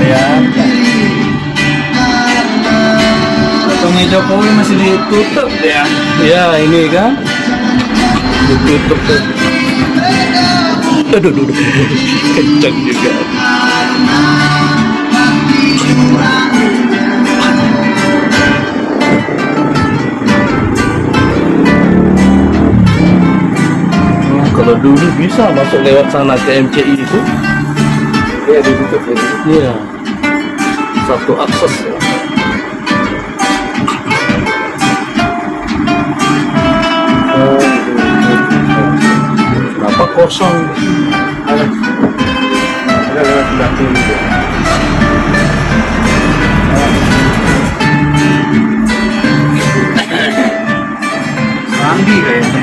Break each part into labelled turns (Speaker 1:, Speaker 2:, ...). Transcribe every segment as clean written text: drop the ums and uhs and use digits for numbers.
Speaker 1: Ya. Potongnya Jokowi masih ditutup ya.
Speaker 2: Ya ini kan ditutup tuh. Aduh, kencang juga. Kalau dulu bisa masuk lewat sana ke MCI itu.
Speaker 1: Iya ditutup ya.
Speaker 2: Iya. Satu akses ya. Kenapa kosong?
Speaker 1: Ada lewat belakang juga. Sandi kayaknya.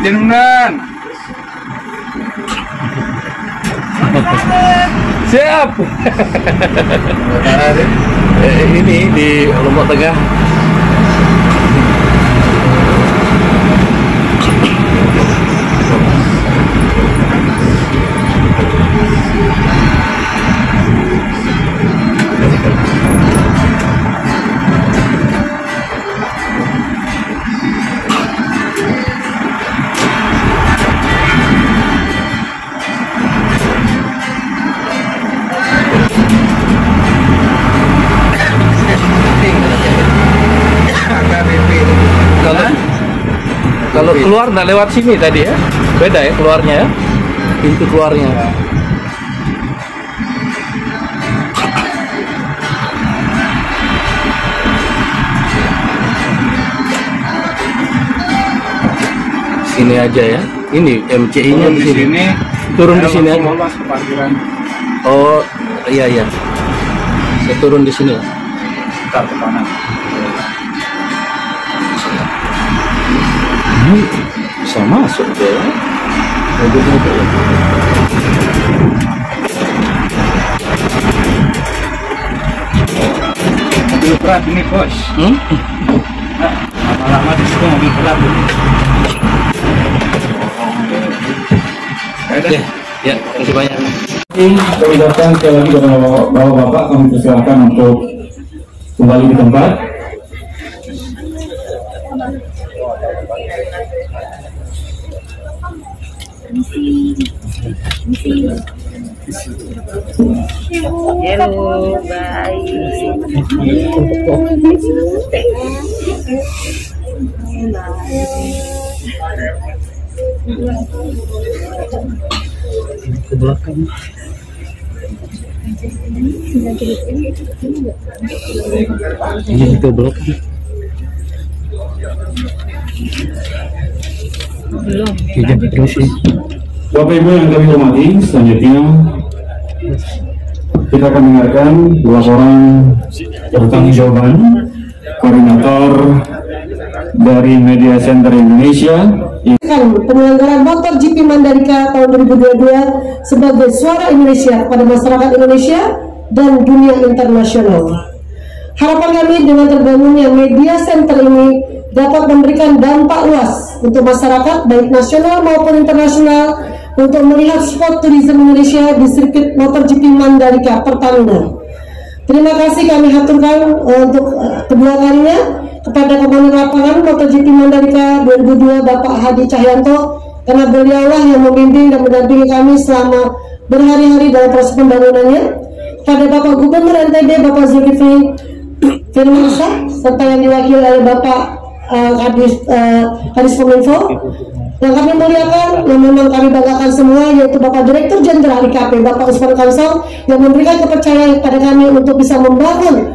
Speaker 1: Jenengan.
Speaker 2: Siap. Ini di Lombok Tengah. Kalau keluar nggak lewat sini tadi ya, beda ya keluarnya ya, pintu keluarnya. Sini aja ya, ini MCI-nya di sini. Turun di sini aja. Oh iya iya, saya turun di sini.
Speaker 1: Ntar ke kanan.
Speaker 2: Bisa masuk deh ya. Mobil-mobil.
Speaker 1: Mobil berat ini bos. Lama-lama di situ mobil berat ini.
Speaker 2: Oke, ya, terima kasih banyak.
Speaker 3: Kami datang sekali lagi kepada bapak-bapak, kami persilakan untuk kembali ke tempat.
Speaker 4: Hello, bye.
Speaker 2: Ke belakang. Ini ke belakang. Belum. Terus sih.
Speaker 3: Bapak Ibu yang kami hormati, selanjutnya kita akan mendengarkan laporan pertanggungjawaban koordinator dari Media Center Indonesia.
Speaker 5: Penyelenggaraan MotoGP Mandalika tahun 2022 sebagai suara Indonesia kepada masyarakat Indonesia dan dunia internasional. Harapan kami dengan terbangunnya Media Center ini dapat memberikan dampak luas untuk masyarakat baik nasional maupun internasional untuk melihat sport tourism Indonesia di sirkuit MotoGP Mandalika Pertamina. Terima kasih kami haturkan untuk kedua kalinya kepada Komandan Lapangan MotoGP Mandalika 2002 Bapak Hadi Cahyanto, karena beliaulah yang membimbing dan mendampingi kami selama berhari-hari dalam proses pembangunannya. Kepada Bapak Gubernur NTB Bapak Zulkifli Firmansyah serta yang diwakili oleh Bapak Kadis Kominfo, yang kami muliakan, yang memang kami banggakan semua, yaitu Bapak Direktur Jenderal IKP Bapak Usman Kansal, yang memberikan kepercayaan kepada kami untuk bisa membangun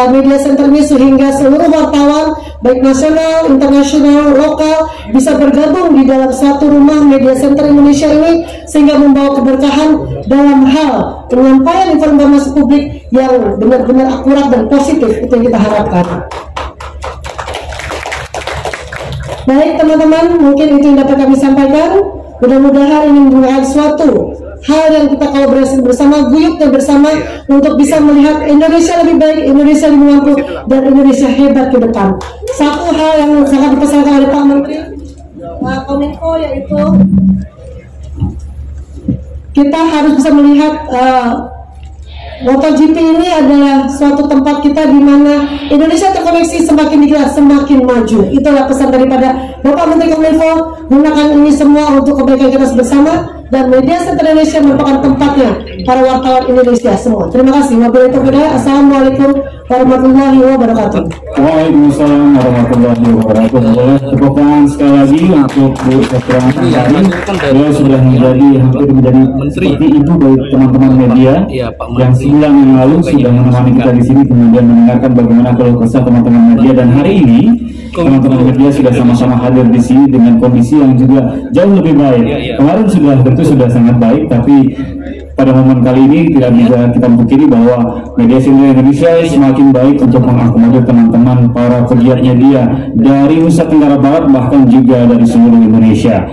Speaker 5: media center ini sehingga seluruh wartawan baik nasional, internasional, lokal bisa bergabung di dalam satu rumah media center Indonesia ini, sehingga membawa keberkahan dalam hal penyampaian informasi publik yang benar-benar akurat dan positif. Itu yang kita harapkan. Baik teman-teman, mungkin itu yang dapat kami sampaikan. Mudah-mudahan ini merupakan suatu hal yang kita kolaborasi bersama, guyupnya bersama untuk bisa melihat Indonesia lebih baik, Indonesia lebih mampu, dan Indonesia hebat ke depan. Satu hal yang sangat dipesankan oleh Pak Menteri Kominfo, yaitu kita harus bisa melihat MotoGP ini adalah suatu tempat kita di mana Indonesia terkoneksi, semakin digelar semakin maju. Itulah pesan daripada Bapak Menteri Kominfo. Gunakan ini semua untuk kebaikan kita bersama, dan Media Center Indonesia merupakan tempatnya para wartawan Indonesia semua. Terima kasih. Wabillahi taufiq. Assalamualaikum warahmatullahi wabarakatuh.
Speaker 3: Waalaikumsalam warahmatullahi wabarakatuh. Boleh tepukan sekali lagi untuk Bu Keterangan tadi. Beliau sudah hampir menjadi seperti ibu bagi teman-teman media yang sebulan yang lalu sudah menemani kita di sini, kemudian mendengarkan bagaimana keluh kesah teman-teman media, dan hari ini teman-teman media sudah sama-sama hadir di sini dengan kondisi yang juga jauh lebih baik. Kemarin sudah sangat baik, tapi pada momen kali ini tidak bisa kita pungkiri bahwa Media Center Indonesia semakin baik untuk mengakomodir teman-teman para pegiat media dari Nusa Tenggara Barat, bahkan juga dari seluruh Indonesia.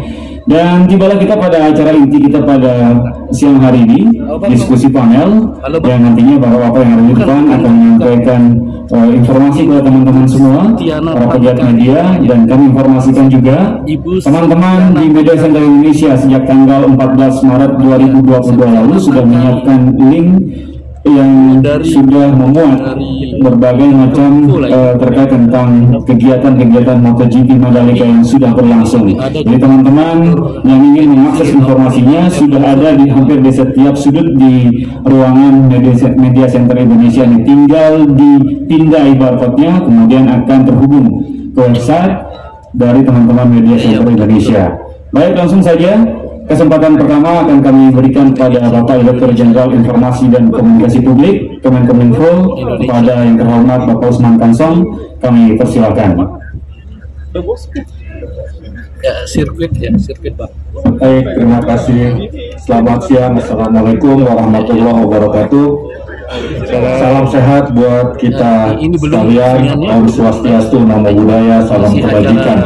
Speaker 3: Dan tibalah kita pada acara inti kita pada siang hari ini, diskusi panel yang nantinya Bapak-Bapak yang ada di depan akan menyampaikan informasi kepada teman-teman semua, para pegiat media, dan kami informasikan juga teman-teman di Media Center Indonesia sejak tanggal 14 Maret 2022 lalu sudah menyiapkan link yang sudah memuat berbagai macam terkait tentang kegiatan-kegiatan MotoGP Mandalika yang sudah berlangsung. Jadi teman-teman yang ingin mengakses informasinya sudah ada di hampir di setiap sudut di ruangan Media Center Indonesia ini. Tinggal dipindah barcode-nya, kemudian akan terhubung ke website dari teman-teman Media Center Indonesia. Baik, langsung saja. Kesempatan pertama akan kami berikan kepada Bapak Direktur Jenderal Informasi dan Komunikasi Publik Kemenkominfo, kepada yang terhormat Bapak Usman Kansong, kami persilakan.
Speaker 2: Sirkuit Pak.
Speaker 3: Baik, terima kasih. Selamat siang. Assalamualaikum warahmatullahi wabarakatuh. Salam sehat buat kita sekalian. Om Swastiastu, Namo Buddhaya, salam kebajikan.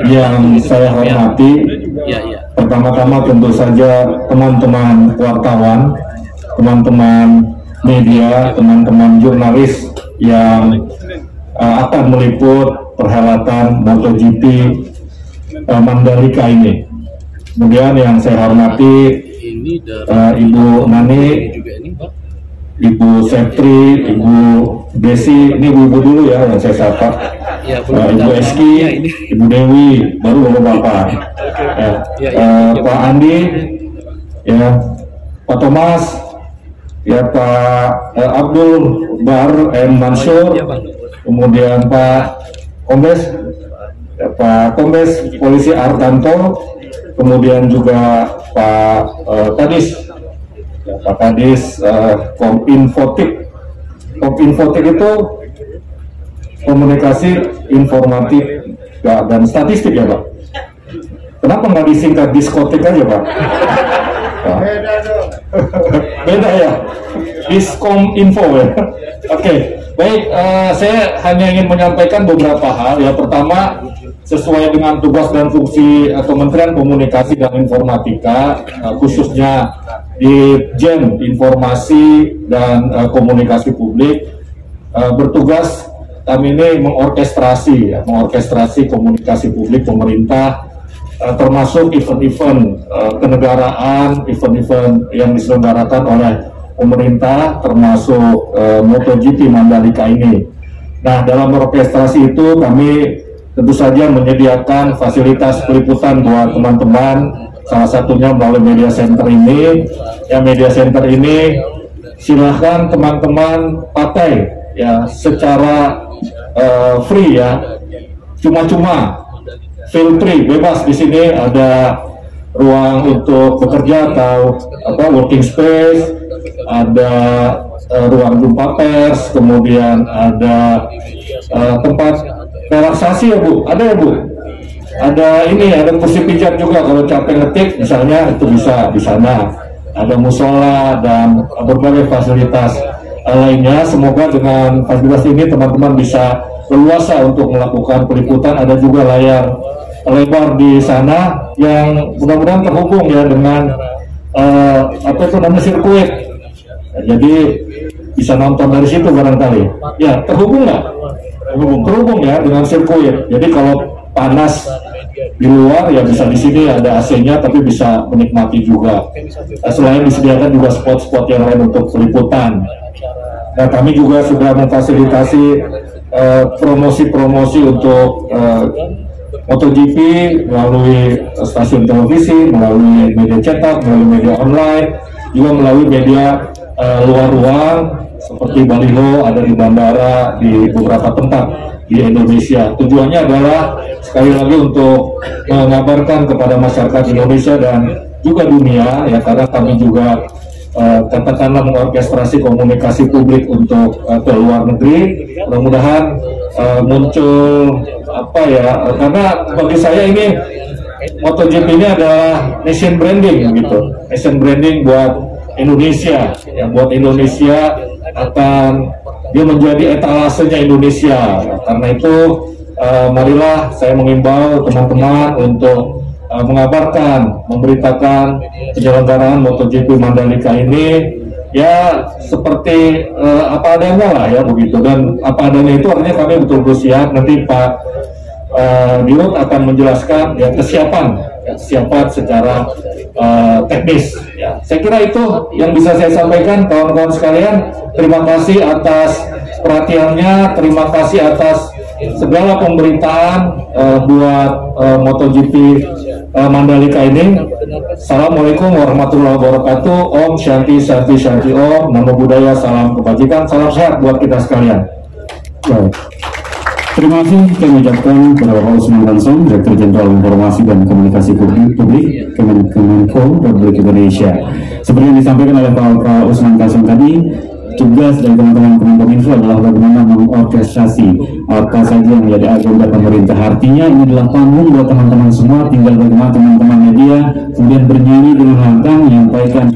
Speaker 3: Yang saya hormati, pertama-tama tentu saja teman-teman wartawan, teman-teman media, teman-teman jurnalis yang akan meliput perhelatan MotoGP Mandalika ini. Kemudian yang saya hormati Ibu Nani, Ibu Septri, Ibu Desi, ini ibu-ibu dulu ya yang saya sapa. Ibu Eski, Ibu Dewi, baru Bapak-Bapak. Pak Andi, ya, Pak Thomas, ya Pak Abdul Bar M Mansur, kemudian Pak Kombes, ya, Pak Kombes Polisi Artanto, kemudian juga Pak Kadis. Pak Kadis Kominfotik. Kominfotik itu komunikasi informatif dan statistik ya Pak. Kenapa nggak disingkat diskotik aja Pak? Nah. Beda ya, Diskominfo ya. Oke, baik. Saya hanya ingin menyampaikan beberapa hal. Ya, pertama, sesuai dengan tugas dan fungsi Kementerian Komunikasi dan Informatika, khususnya di Jen Informasi dan Komunikasi Publik, bertugas kami ini mengorkestrasi komunikasi publik pemerintah, termasuk event-event kenegaraan, event-event yang diselenggarakan oleh pemerintah, termasuk MotoGP Mandalika ini. Nah, dalam orkestrasi itu kami tentu saja menyediakan fasilitas peliputan buat teman-teman, salah satunya melalui Media Center ini. Ya, Media Center ini silahkan teman-teman pakai ya secara free ya, cuma-cuma, feel free, bebas. Di sini ada ruang untuk bekerja atau working space, ada ruang jumpa pers, kemudian ada tempat relaksasi ya Bu, ada ya Bu, ada ini, ada kursi pijat juga kalau capek ngetik misalnya, itu bisa di sana, ada musola dan berbagai fasilitas lainnya. Semoga dengan fasilitas ini teman-teman bisa leluasa untuk melakukan peliputan. Ada juga layar lebar di sana yang mudah-mudahan terhubung ya dengan apa itu namanya sirkuit. Jadi bisa nonton dari situ barangkali. Ya, terhubung nggak? Terhubung ya dengan sirkuit. Jadi kalau panas di luar ya bisa di sini ada AC-nya, tapi bisa menikmati juga. Selain disediakan juga spot-spot yang lain untuk peliputan. Nah, kami juga sudah memfasilitasi promosi-promosi untuk MotoGP melalui stasiun televisi, melalui media cetak, melalui media online, juga melalui media luar ruang seperti baliho ada di bandara, di beberapa tempat di Indonesia. Tujuannya adalah sekali lagi untuk mengabarkan kepada masyarakat Indonesia dan juga dunia ya, karena kami juga katakanlah mengorkestrasi komunikasi publik untuk ke luar negeri. Mudah-mudahan muncul apa ya, karena bagi saya ini MotoGP ini adalah nation branding gitu, nation branding buat Indonesia ya, buat Indonesia akan dia menjadi etalasenya Indonesia. Karena itu marilah saya mengimbau teman-teman untuk mengabarkan, memberitakan penyelenggaraan MotoGP Mandalika ini ya seperti apa adanya lah ya begitu. Dan apa adanya itu artinya kami betul-betul siap. Nanti Pak Dirut akan menjelaskan ya kesiapan secara teknis ya. Saya kira itu yang bisa saya sampaikan kawan-kawan sekalian. Terima kasih atas perhatiannya, terima kasih atas segala pemberitaan buat MotoGP Mandalika ini. Assalamualaikum warahmatullahi wabarakatuh. Om Shanti Shanti Shanti Om. Namo Buddhaya, salam kebajikan, salam sehat buat kita sekalian.
Speaker 4: Baik. Terima kasih kami ucapkan kepada Bapak Usman Kansong, Direktur Jenderal Informasi dan Komunikasi Publik Kemenko Republik Indonesia. Seperti yang disampaikan oleh Pak Usman Kansong tadi, tugas dari teman-teman Kominfo adalah bagaimana mengorkestrasi apa saja yang menjadi agenda pemerintah. Artinya ini adalah panggung buat teman-teman semua, tinggal bagaimana teman-teman media kemudian bernyanyi dengan lantang menyampaikan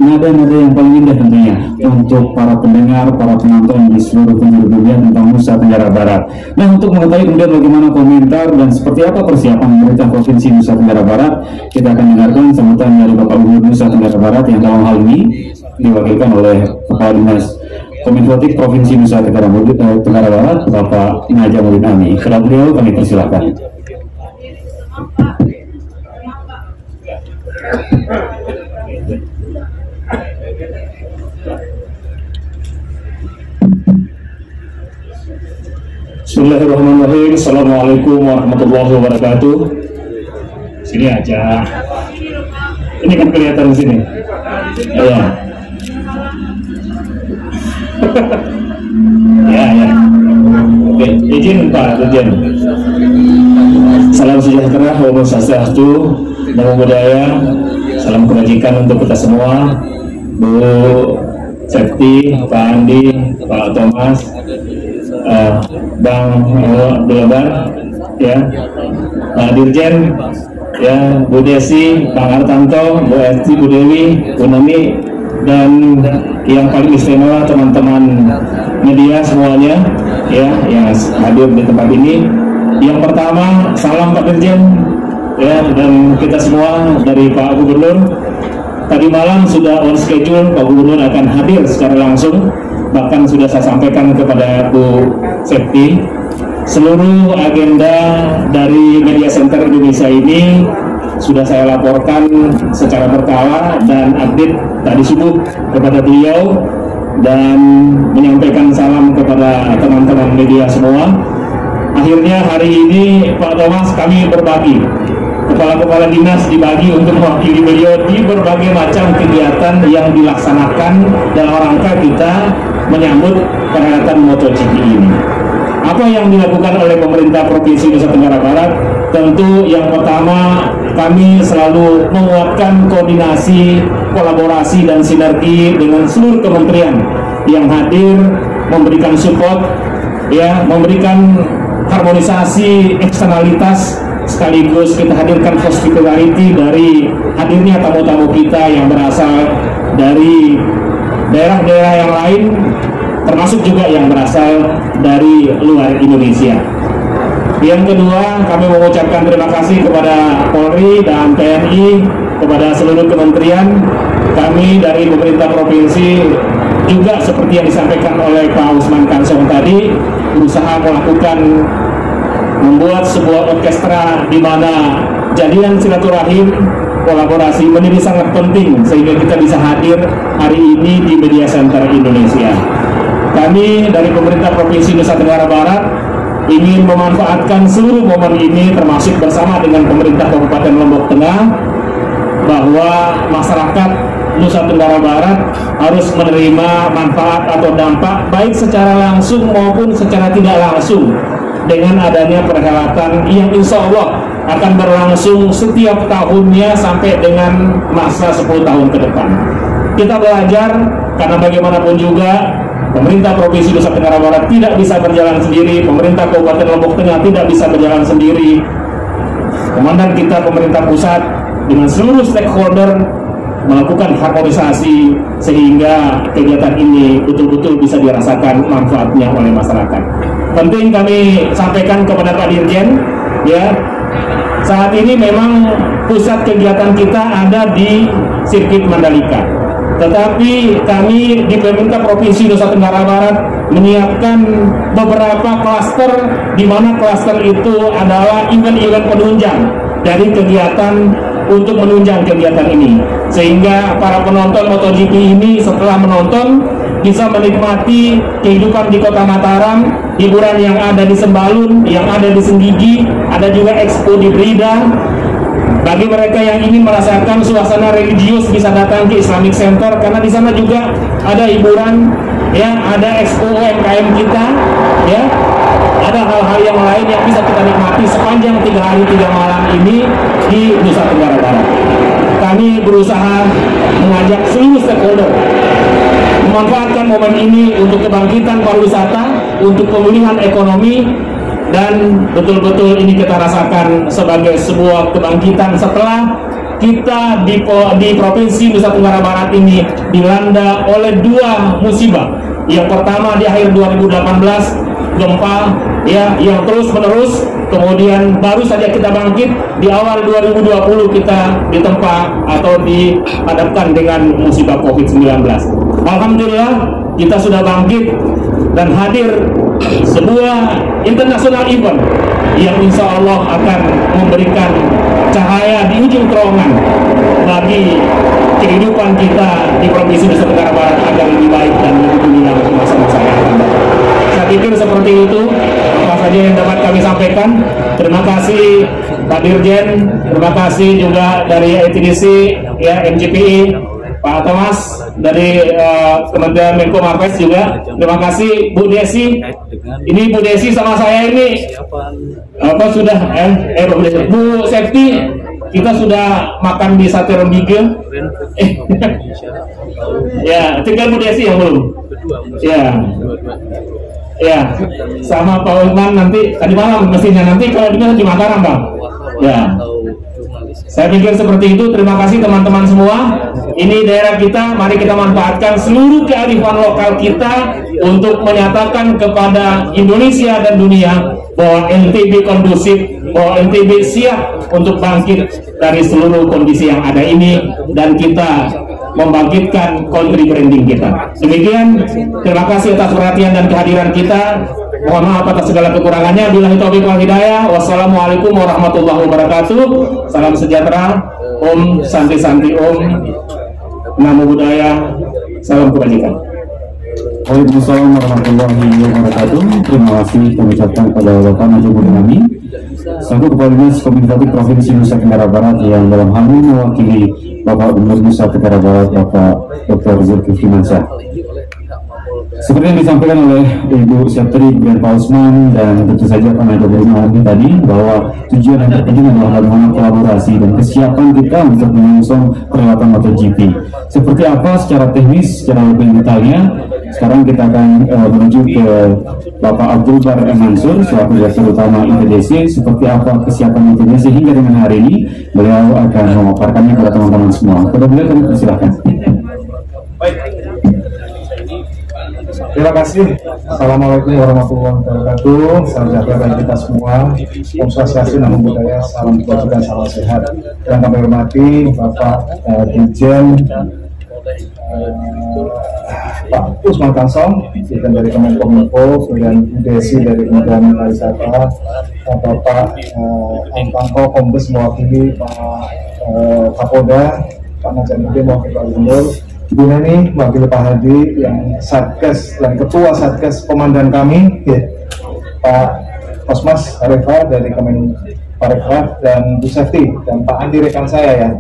Speaker 4: nada-nada yang paling indah tentunya untuk para pendengar, para penonton di seluruh penjuru dunia tentang Nusa Tenggara Barat. Nah, untuk mengetahui kemudian bagaimana komentar dan seperti apa persiapan pemerintah Provinsi Nusa Tenggara Barat, kita akan dengarkan sambutan dari Bapak Gubernur Nusa Tenggara Barat yang dalam hal ini diwakilkan oleh Kepala Dinas Kominfotik Provinsi Nusa Tenggara Barat, Bapak Najamuddin Ami. Kepada beliau kami persilakan.
Speaker 3: Bismillahirrahmanirrahim. Assalamualaikum warahmatullahi wabarakatuh. Sini aja. Ini kan kelihatan di sini. Ya. Ya. Oke, izin Pak Dirjen. Salam sejahtera, Om Swastiastu, Namo Buddhaya, salam kebajikan untuk kita semua. Bu Septi, Pak Andi, Pak Thomas, Bang Abdul, ya, Pak Dirjen, ya, Bu Desi, Bang Artanto, Bu Esti, Bu Dewi, Bu Nami, dan yang paling istimewa teman-teman media semuanya, ya, yang hadir di tempat ini. Yang pertama, salam Pak Dirjen, ya, dan kita semua dari Pak Gubernur. Tadi malam sudah on schedule, Pak Gubernur akan hadir secara langsung. Bahkan sudah saya sampaikan kepada Bu Septi, seluruh agenda dari Media Center Indonesia ini sudah saya laporkan secara berkala dan update tadi subuh kepada beliau, dan menyampaikan salam kepada teman-teman media semua. Akhirnya hari ini Pak Thomas kami berbagi, kepala-kepala dinas dibagi untuk mewakili beliau di berbagai macam kegiatan yang dilaksanakan dalam rangka kita menyambut perhelatan MotoGP ini. Apa yang dilakukan oleh pemerintah Provinsi Nusa Tenggara Barat? Tentu yang pertama, kami selalu menguatkan koordinasi, kolaborasi dan sinergi dengan seluruh kementerian yang hadir, memberikan support, ya, memberikan harmonisasi eksternalitas, sekaligus kita hadirkan hospitality dari hadirnya tamu-tamu kita yang berasal dari daerah-daerah yang lain, termasuk juga yang berasal dari luar Indonesia. Yang kedua, kami mengucapkan terima kasih kepada Polri dan TNI, kepada seluruh kementerian. Kami dari pemerintah provinsi juga seperti yang disampaikan oleh Pak Usman Kansong tadi, berusaha melakukan membuat sebuah orkestra di mana jalinan silaturahim, kolaborasi menjadi sangat penting sehingga kita bisa hadir hari ini di Media Center Indonesia. Kami dari pemerintah Provinsi Nusa Tenggara Barat ingin memanfaatkan seluruh momen ini termasuk bersama dengan pemerintah Kabupaten Lombok Tengah bahwa masyarakat Nusa Tenggara Barat harus menerima manfaat atau dampak baik secara langsung maupun secara tidak langsung dengan adanya perhelatan yang insya Allah akan berlangsung setiap tahunnya sampai dengan masa 10 tahun ke depan. Kita belajar karena bagaimanapun juga pemerintah Provinsi Nusa Tenggara Barat tidak bisa berjalan sendiri, pemerintah Kabupaten Lombok Tengah tidak bisa berjalan sendiri. Komandan kita pemerintah pusat dengan seluruh stakeholder melakukan harmonisasi sehingga kegiatan ini betul-betul bisa dirasakan manfaatnya oleh masyarakat. Penting kami sampaikan kepada Pak Dirjen, ya, saat ini memang pusat kegiatan kita ada di sirkuit Mandalika. Tetapi kami di pemerintah Provinsi Nusa Tenggara Barat menyiapkan beberapa klaster di mana klaster itu adalah event-event penunjang dari kegiatan untuk menunjang kegiatan ini, sehingga para penonton MotoGP ini setelah menonton bisa menikmati kehidupan di Kota Mataram, hiburan yang ada di Sembalun, yang ada di Senggigi, ada juga expo di Brida. Bagi mereka yang ingin merasakan suasana religius bisa datang ke Islamic Center karena di sana juga ada hiburan, ya, ada expo UMKM kita, ya, ada hal-hal yang lain yang bisa kita nikmati sepanjang 3 hari 3 malam ini di Nusa Tenggara Barat. Kami berusaha mengajak seluruh stakeholder memanfaatkan momen ini untuk kebangkitan pariwisata, untuk pemulihan ekonomi, dan betul-betul ini kita rasakan sebagai sebuah kebangkitan setelah kita di Provinsi Nusa Tenggara Barat ini dilanda oleh 2 musibah. Yang pertama di akhir 2018 gempa, ya, yang terus menerus, kemudian baru saja kita bangkit di awal 2020 kita ditempa atau dihadapkan dengan musibah COVID-19. Alhamdulillah kita sudah bangkit dan hadir sebuah international event yang insya Allah akan memberikan cahaya di ujung terowongan bagi kehidupan kita di Provinsi Nusa Tenggara Barat agar lebih baik dan lebih gemilang untuk masa-masa yang akan datang. Saya pikir seperti itu apa saja yang dapat kami sampaikan. Terima kasih Pak Dirjen, terima kasih juga dari ITDC, ya, MGPI, Pak Thomas dari Kementerian Menko Marves juga. Terima kasih Bu Desi. Ini Bu Desi sama saya ini apa sudah Bu Septi, kita sudah makan di Sate Rembige. Ya, tinggal Bu Desi yang belum. Ya. Ya, sama Pak Usman nanti tadi malam mestinya, nanti kalau di Mataram, Bang. Ya. Saya pikir seperti itu. Terima kasih teman-teman semua. Ini daerah kita, mari kita manfaatkan seluruh kearifan lokal kita untuk menyatakan kepada Indonesia dan dunia bahwa NTB kondusif, bahwa NTB siap untuk bangkit dari seluruh kondisi yang ada ini, dan kita membangkitkan country branding kita. Demikian, terima kasih atas perhatian dan kehadiran kita. Mohon maaf atas segala kekurangannya. Billahi taufiq wal hidayah. Wassalamualaikum warahmatullahi wabarakatuh. Salam sejahtera. Om Santi Santi Om. Namo Buddhaya. Salam kebajikan.
Speaker 4: Waalaikumsalam warahmatullahi wabarakatuh. Terima kasih kami ucapkan kepada Bapak Najibur Nami, selaku Kepala Dinas Komunikatif Provinsi Nusa Tenggara Barat, yang dalam hal ini mewakili Bapak Gubernur Nusa Tenggara Barat, Bapak Dr. Zulkifli Mansyah. Seperti yang disampaikan oleh Ibu Septri dan Pak Usman, dan tentu saja Pak Najibur Nami tadi, bahwa tujuan yang terpenting adalah bagaimana kolaborasi dan kesiapan kita untuk menyongsong perhelatan MotoGP. Seperti apa secara teknis, secara lebih detailnya, sekarang kita akan menuju ke Bapak Abdul Bar Mansur selaku Direktur Utama ITDC. Seperti apa kesiapan ITDC hingga dengan hari ini, beliau akan memaparkannya kepada teman-teman semua. Kepada beliau kami persilahkan.
Speaker 1: Baik. Terima kasih
Speaker 6: Assalamualaikum warahmatullahi wabarakatuh. Salam sejahtera bagi kita semua. Om Swastiastu, Namo Buddhaya, salam kebajikan, salam sehat. Yang kami hormati Bapak Dirjen Pak Usman Kansong, Dirjen dari Kemenkominfo, kemudian Bu Desi dari Kementerian Pariwisata, Bapak Angkangko Kombes mewakili Pak Kapolda, Pak Najamuddin mewakili Pak Gubernur, Ibu Neni mewakili Pak Hadi yang Satgas dan Ketua Satgas Komandan kami, ya, Pak Kosmas Areva dari Kemenparekraf, dan Bu Safety dan Pak Andi rekan saya ya.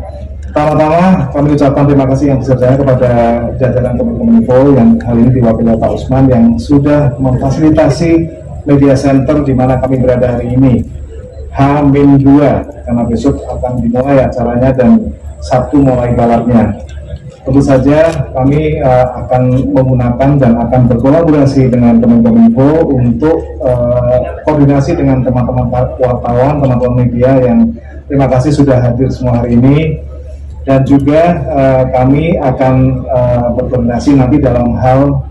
Speaker 6: Pertama-tama kami ucapkan terima kasih yang besar-besarnya kepada jajaran Kemenkominfo yang kali ini diwakili Pak Usman yang sudah memfasilitasi media center di mana kami berada hari ini. H-2 karena besok akan dimulai acaranya dan Sabtu mulai balapnya. Tentu saja kami akan menggunakan dan akan berkolaborasi dengan Kemenkominfo untuk koordinasi dengan teman-teman wartawan, teman-teman media yang terima kasih sudah hadir semua hari ini, dan juga kami akan berkoordinasi nanti dalam hal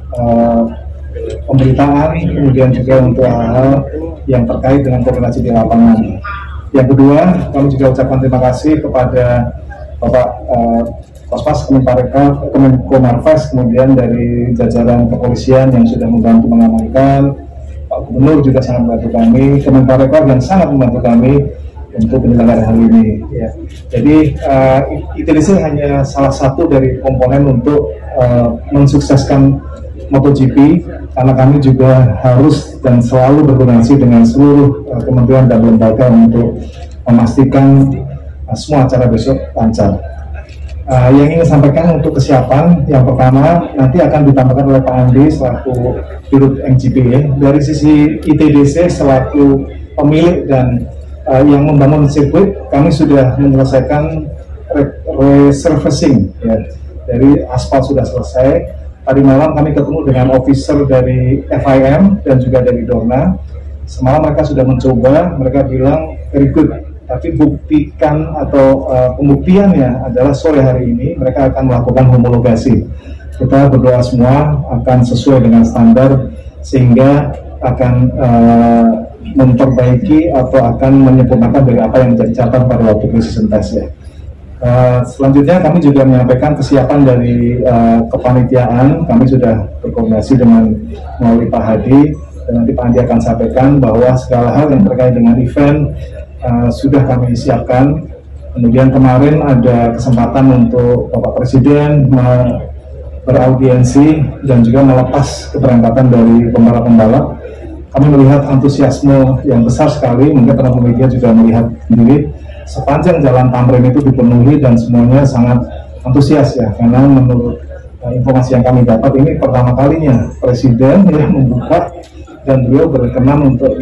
Speaker 6: pemberitaan, kemudian juga untuk hal-hal yang terkait dengan koordinasi di lapangan. Yang kedua, kami juga ucapkan terima kasih kepada Bapak Kospas Kemenparekraf, Kemenkomarves, kemudian dari jajaran kepolisian yang sudah membantu mengamankan, Pak Gubernur juga sangat membantu kami, Kemenparekraf yang sangat membantu kami untuk penyelenggaraan hal ini. Ya. Jadi ITDC hanya salah satu dari komponen untuk mensukseskan MotoGP, karena kami juga harus dan selalu berkoordinasi dengan seluruh kementerian dan lembaga untuk memastikan semua acara besok lancar. Yang ingin sampaikan untuk kesiapan, yang pertama nanti akan ditambahkan oleh Pak Andi selaku Dirut MGP ya. Dari sisi ITDC selaku pemilik dan yang membangun sirkuit, kami sudah menyelesaikan resurfacing ya. Dari aspal sudah selesai. Tadi malam kami ketemu dengan officer dari FIM dan juga dari Dorna. Semalam mereka sudah mencoba, mereka bilang very good. Tapi buktikan atau pembuktiannya adalah sore hari ini mereka akan melakukan homologasi. Kita berdoa semua akan sesuai dengan standar sehingga akan memperbaiki atau akan menyempurnakan dari apa yang menjadi catatan pada waktu precision test ya. Selanjutnya kami juga menyampaikan kesiapan dari kepanitiaan. Kami sudah berkoordinasi dengan melalui Pak Hadi, dan nanti Pak Hadi akan sampaikan bahwa segala hal yang terkait dengan event sudah kami siapkan. Kemudian kemarin ada kesempatan untuk Bapak Presiden beraudiensi dan juga melepas keberangkatan dari pembalap-pembalap. Kami melihat antusiasme yang besar sekali, mungkin teman-teman media juga melihat sendiri. Sepanjang jalan Tamrin itu dipenuhi dan semuanya sangat antusias ya, karena menurut informasi yang kami dapat ini pertama kalinya Presiden yang membuka dan beliau berkenan untuk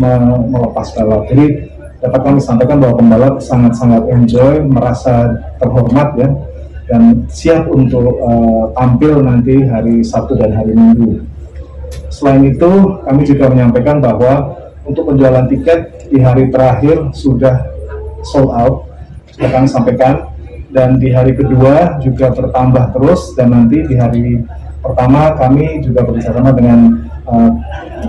Speaker 6: melepas balap. Jadi dapat kami sampaikan bahwa pembalap sangat-sangat enjoy, merasa terhormat ya, dan siap untuk tampil nanti hari Sabtu dan hari Minggu. Selain itu, kami juga menyampaikan bahwa untuk penjualan tiket di hari terakhir sudah sold out, sudah kami sampaikan, dan di hari kedua juga bertambah terus, dan nanti di hari pertama kami juga bekerjasama dengan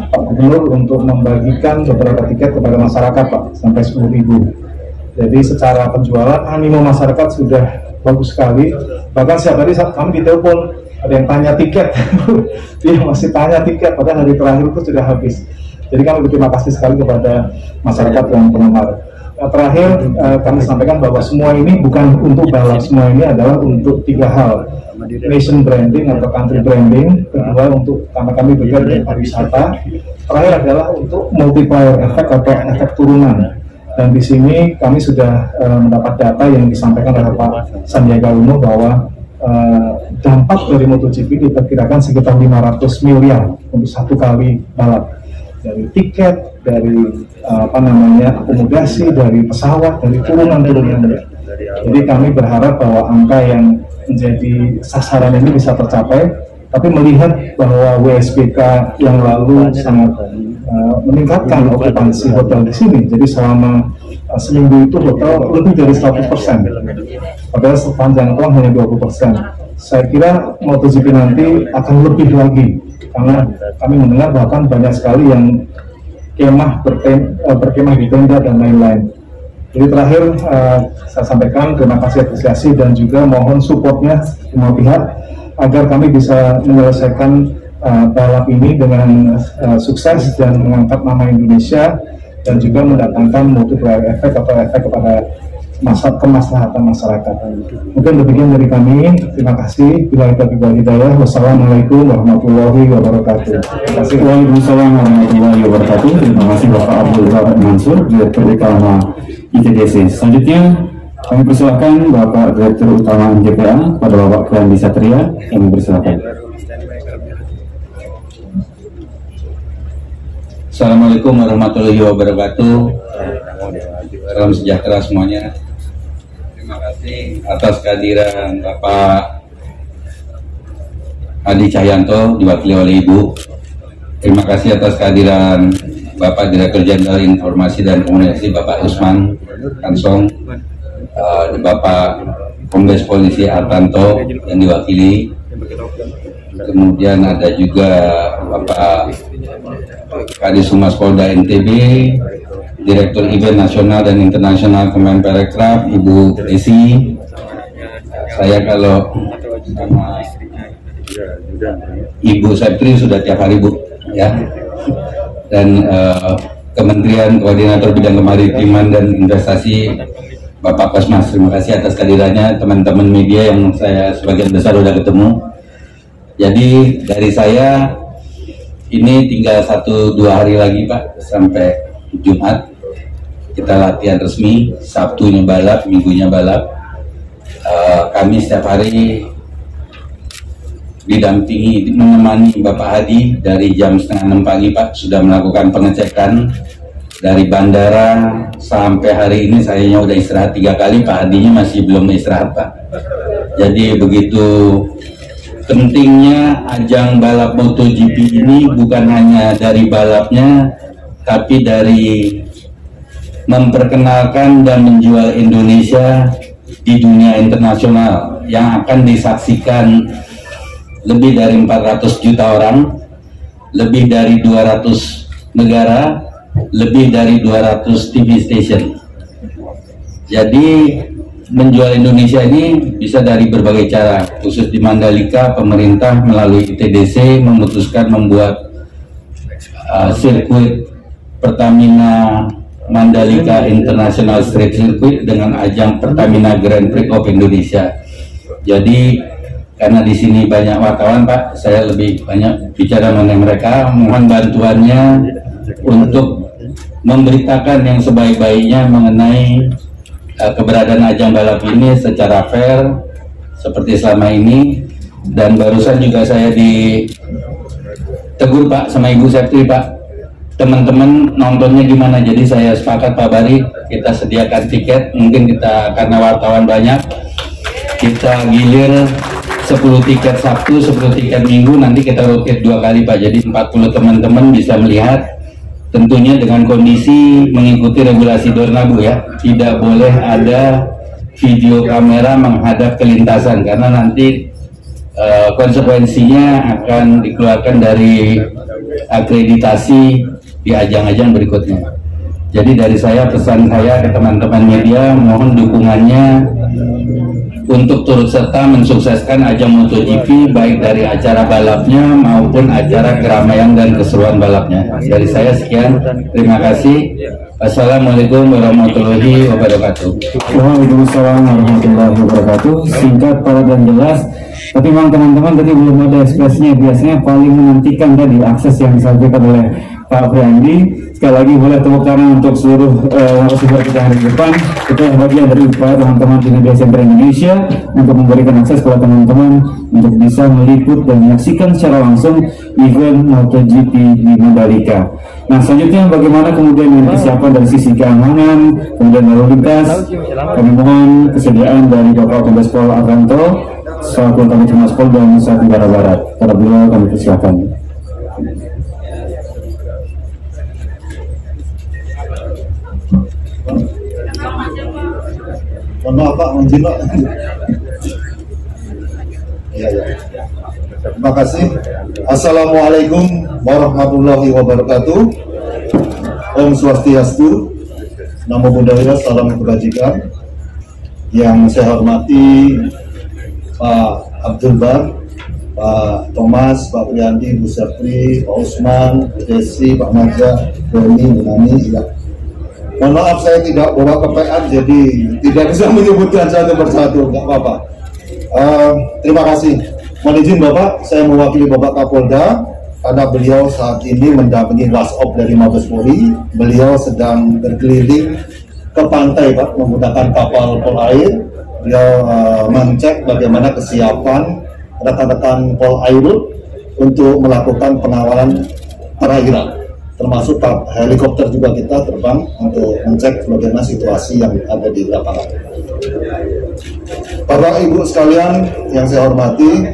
Speaker 6: Pak Gubernur untuk membagikan beberapa tiket kepada masyarakat Pak, sampai 10.000. Jadi secara penjualan animo masyarakat sudah bagus sekali. Bahkan setiap hari saat kami ditelepon ada yang tanya tiket, dia masih tanya tiket, padahal hari terakhir itu sudah habis. Jadi kami berterima kasih sekali kepada masyarakat yang penggemar. Terakhir kami sampaikan bahwa semua ini bukan untuk balap, semua ini adalah untuk 3 hal: nation branding atau country branding, kedua untuk karena kami bergerak di pariwisata, terakhir adalah untuk multiplier effect atau efek turunan. Dan di sini kami sudah mendapat data yang disampaikan oleh Pak Sandiaga Uno bahwa dampak dari MotoGP diperkirakan sekitar 500 miliar untuk satu kali balap, dari tiket, dari akomodasi, dari pesawat, dari turunan-turunan. Jadi kami berharap bahwa angka yang menjadi sasaran ini bisa tercapai, tapi melihat bahwa WSBK yang lalu sangat meningkatkan okupansi hotel di sini. Jadi selama seminggu itu hotel lebih dari 100%, padahal sepanjang tahun hanya 20%. Saya kira MotoGP nanti akan lebih lagi karena kami mendengar bahkan banyak sekali yang berkemah di tenda dan lain-lain. Jadi terakhir saya sampaikan terima kasih, apresiasi, dan juga mohon supportnya semua pihak agar kami bisa menyelesaikan balap ini dengan sukses dan mengangkat nama Indonesia dan juga mendatangkan multiplier efek atau efek kepada kemaslahatan masyarakat. Mungkin demikian dari kami. Terima kasih. Bila kita hidayah. Wassalamualaikum warahmatullahi wabarakatuh. Terima kasih.
Speaker 4: Waalaikumsalam warahmatullahi wabarakatuh. Terima kasih Bapak Abdul Barak Mansur, Direktur Utama ITDC. Selanjutnya kami persilakan Bapak Direktur Utama MJPA kepada Bapak Kriandi Satria. Kami persilakan.
Speaker 7: Assalamualaikum warahmatullahi wabarakatuh. Salam sejahtera semuanya. Terima kasih atas kehadiran Bapak Hadi Cahyanto diwakili oleh Ibu. Terima kasih atas kehadiran Bapak Direktur Jenderal Informasi dan Komunikasi Bapak Usman Kansong, Bapak Kombes Polisi Artanto yang diwakili. Kemudian ada juga Bapak Kadis Humas Polda NTB, Direktur Event Nasional dan Internasional Kemenparekraf Ibu Desi. Saya kalau sama Ibu Septri sudah tiap hari Bu ya. Dan Kementerian Koordinator Bidang Kemaritiman dan Investasi Bapak Kosmas, terima kasih atas kehadirannya. Teman-teman media yang saya sebagian besar sudah ketemu. Jadi dari saya ini tinggal 1-2 hari lagi Pak sampai Jumat kita latihan resmi, Sabtunya balap, Minggunya balap. Kami setiap hari didampingi, menemani Bapak Hadi dari jam 5:30 pagi Pak, sudah melakukan pengecekan dari bandara sampai hari ini. Saya udah istirahat 3 kali, Pak Hadinya masih belum istirahat Pak. Jadi begitu pentingnya ajang balap MotoGP ini, bukan hanya dari balapnya, tapi dari memperkenalkan dan menjual Indonesia di dunia internasional yang akan disaksikan lebih dari 400 juta orang, lebih dari 200 negara, lebih dari 200 TV station. Jadi menjual Indonesia ini bisa dari berbagai cara. Khusus di Mandalika, pemerintah melalui ITDC memutuskan membuat sirkuit Pertamina Mandalika International Street Circuit dengan ajang Pertamina Grand Prix of Indonesia. Jadi karena di sini banyak wartawan Pak, saya lebih banyak bicara mengenai mereka. Mohon bantuannya untuk memberitakan yang sebaik-baiknya mengenai keberadaan ajang balap ini secara fair seperti selama ini. Dan barusan juga saya ditegur Pak sama Ibu Septri Pak, teman-teman nontonnya gimana. Jadi saya sepakat Pak Bari, kita sediakan tiket. Mungkin kita karena wartawan banyak, kita gilir 10 tiket Sabtu, 10 tiket Minggu, nanti kita roket 2 kali Pak. Jadi 40 teman-teman bisa melihat, tentunya dengan kondisi mengikuti regulasi Dornabu ya. Tidak boleh ada video kamera menghadap ke lintasan, karena nanti konsekuensinya akan dikeluarkan dari akreditasi di ajang-ajang berikutnya. Jadi dari saya, pesan saya ke teman-teman media, mohon dukungannya untuk turut serta mensukseskan ajang MotoGP, baik dari acara balapnya maupun acara keramaian dan keseruan balapnya. Dari saya sekian, terima kasih. Assalamualaikum warahmatullahi wabarakatuh.
Speaker 4: Waalaikumsalam warahmatullahi wabarakatuh. Singkat, padat dan jelas. Tapi memang teman-teman tadi belum ada ekspresinya. Biasanya paling menantikan tadi akses yang disampaikan oleh Pak Friandi. Sekali lagi boleh tepuk tangan untuk seluruh narasumber kita hari depan. Itu bagian dari upaya teman-teman di Media Center Indonesia untuk memberikan akses kepada teman-teman untuk bisa meliput dan menyaksikan secara langsung event MotoGP di Mandalika. Nah, selanjutnya bagaimana kemudian dengan kesiapan dari sisi keamanan, kemudian lalu lintas. Kami mohon kesediaan dari Bapak Kombes Pol Artanto selaku Kabid Humas Polda Nusa Tenggara Barat. Pada beliau kami persilakan.
Speaker 6: Mohon maaf Pak, izin Pak. Iya.
Speaker 8: Terima kasih. Assalamualaikum warahmatullahi wabarakatuh. Om Swastiastu, Namo Buddhaya, salam kebajikan. Yang saya hormati Pak Abdul Bar, Pak Thomas, Pak Priandi, Bu Sapri, Pak Usman, Bu Desi, Pak Maja, Doni, Bu Nani. Ya. Mohon maaf saya tidak bawa kepean, jadi tidak bisa menyebutkan satu persatu, nggak apa-apa. Terima kasih. Mohon izin Bapak, saya mewakili Bapak Kapolda karena beliau saat ini mendampingi WhatsApp dari Mabes Polri. Beliau sedang berkeliling ke pantai Pak menggunakan kapal polair. Beliau mengecek bagaimana kesiapan rekan-rekan Polairut untuk melakukan pengawalan perairan, termasuk helikopter juga kita terbang untuk mengecek bagaimana situasi yang ada di lapangan. Bapak Ibu sekalian yang saya hormati,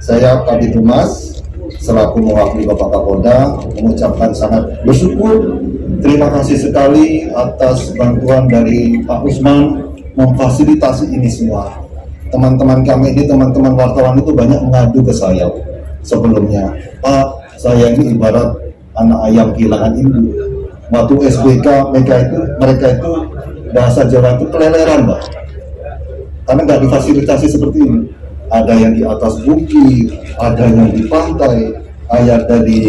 Speaker 8: saya Kabid Humas selaku mewakili Bapak Kapolda mengucapkan sangat bersyukur, terima kasih sekali atas bantuan dari Pak Usman memfasilitasi ini semua. Teman-teman kami ini, teman-teman wartawan itu banyak mengadu ke saya sebelumnya. Pak, saya ini ibarat anak ayam kehilangan ibu. Waktu SBK mereka itu bahasa Jawa itu keleleran, Pak. Karena nggak difasilitasi seperti ini. Ada yang di atas bukit, ada yang di pantai, ada di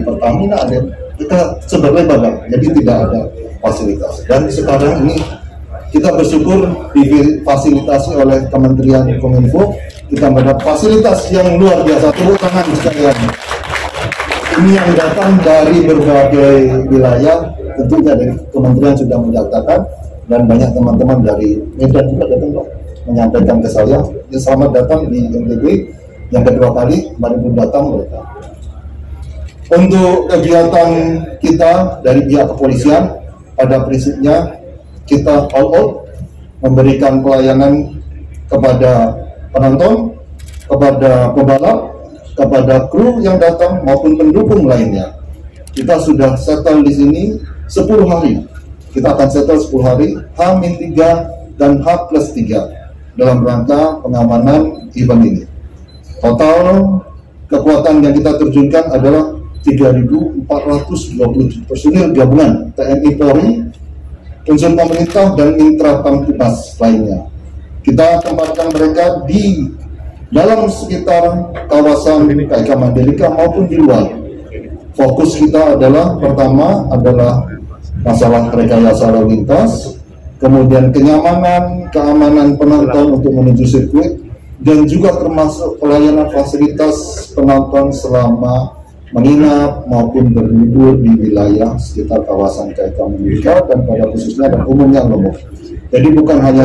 Speaker 8: Pertamina, ada kita seberlebar, Pak. Jadi tidak ada fasilitas. Dan sekarang ini kita bersyukur difasilitasi oleh Kementerian Kominfo, kita mendapat fasilitas yang luar biasa. Tepuk tangan sekalian. Ini yang datang dari berbagai wilayah, tentunya dari kementerian sudah menyatakan, dan banyak teman-teman dari Medan juga datang Pak, menyampaikan ke saya, ya, selamat datang di NTB yang kedua kali, mari pun datang mereka. Untuk kegiatan kita dari pihak kepolisian, pada prinsipnya kita all out memberikan pelayanan kepada penonton, kepada pembalap, kepada kru yang datang maupun pendukung lainnya. Kita sudah settle di sini 10 hari. Kita akan settle 10 hari, H-3 dan H+3 dalam rangka pengamanan event ini. Total kekuatan yang kita terjunkan adalah 3.427 personil gabungan TNI Polri, unsur pemerintah dan mitra Kamtibmas lainnya. Kita tempatkan mereka di dalam sekitar kawasan KIK Mandalika maupun di luar. Fokus kita adalah pertama adalah masalah rekayasa lalu lintas, kemudian kenyamanan, keamanan penonton untuk menuju sirkuit, dan juga termasuk pelayanan fasilitas penonton selama menginap maupun berlibur di wilayah sekitar kawasan KIK Mandalika dan pada khususnya dan umumnya Lombok. Jadi bukan hanya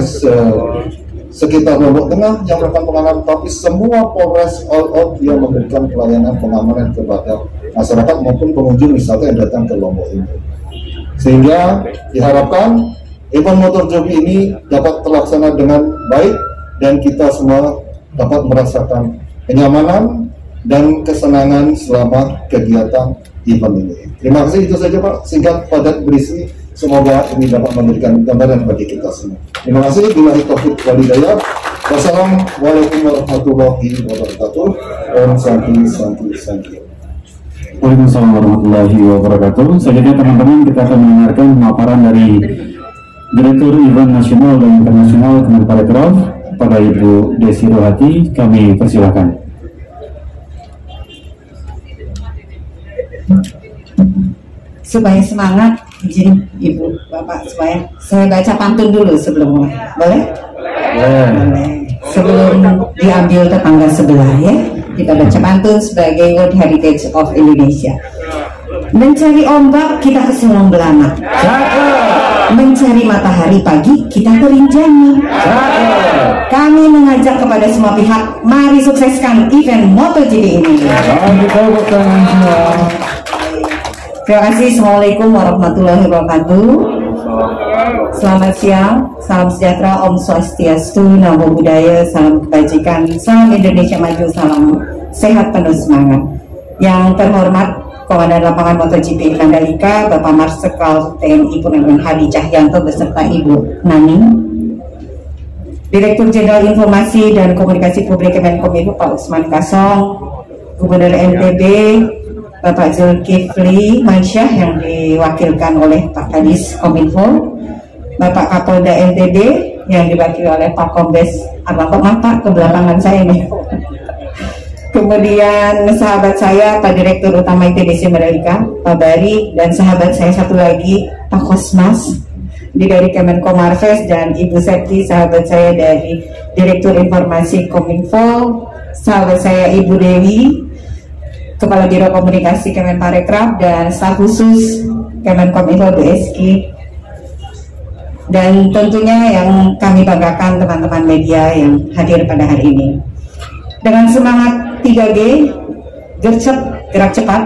Speaker 8: sekitar Lombok Tengah yang melakukan pengamanan, tapi semua Polres all out yang memberikan pelayanan pengamanan kepada masyarakat maupun pengunjung wisata yang datang ke Lombok ini. Sehingga diharapkan event MotoGP ini dapat terlaksana dengan baik dan kita semua dapat merasakan kenyamanan dan kesenangan selama kegiatan event ini. Terima kasih, itu saja Pak, singkat padat berisi, semoga ini dapat memberikan gambaran bagi kita semua. Terima kasih, billahi taufiq wal hidayah. Wassalamualaikum warahmatullahi wabarakatuh. Om Santi Santi Santi.
Speaker 4: Waalaikumsalam warahmatullahi wabarakatuh. Selanjutnya teman-teman, kita akan mendengarkan pemaparan dari Direktur Event Nasional dan Internasional Kemenparekraf, pada Ibu Desi Rohati. Kami persilakan.
Speaker 9: Supaya semangat, izin Ibu Bapak supaya saya baca pantun dulu sebelum mulai. Boleh? Boleh. Sebelum diambil tetangga sebelah ya, kita baca pantun sebagai World Heritage of Indonesia. Mencari ombak kita ke Selang Belana, mencari matahari pagi kita ke Rinjani. Kami mengajak kepada semua pihak, mari sukseskan event MotoGP ini. Terima kasih. Assalamualaikum warahmatullahi wabarakatuh. Selamat siang, salam sejahtera, Om Swastiastu, Namo Buddhaya, salam kebajikan, salam Indonesia maju, salam sehat penuh semangat. Yang terhormat Komandan Lapangan MotoGP Mandalika, Bapak Marsikal TNI Purnawirawan Hadi Cahyanto beserta Ibu Nani. Direktur Jenderal Informasi dan Komunikasi Publik Kemenkominfo Pak Usman Kasong, Gubernur NTB Bapak Zulkifli Mansyah yang diwakilkan oleh Pak Kadis Kominfo, Bapak Kapolda NTB yang diwakili oleh Pak Kombes Pak kebelakangan saya ini. Kemudian sahabat saya Pak Direktur Utama ITDC Mandalika Pak Bari, dan sahabat saya satu lagi Pak Kosmas dari Kemenko Marves, dan Ibu Septi sahabat saya dari Direktur Informasi Kominfo, sahabat saya Ibu Dewi Kepala Biro Komunikasi Kemenparekraf, dan staf khusus Kemenkominfo Bu Eski, dan tentunya yang kami banggakan teman-teman media yang hadir pada hari ini. Dengan semangat 3G, gercep gerak cepat,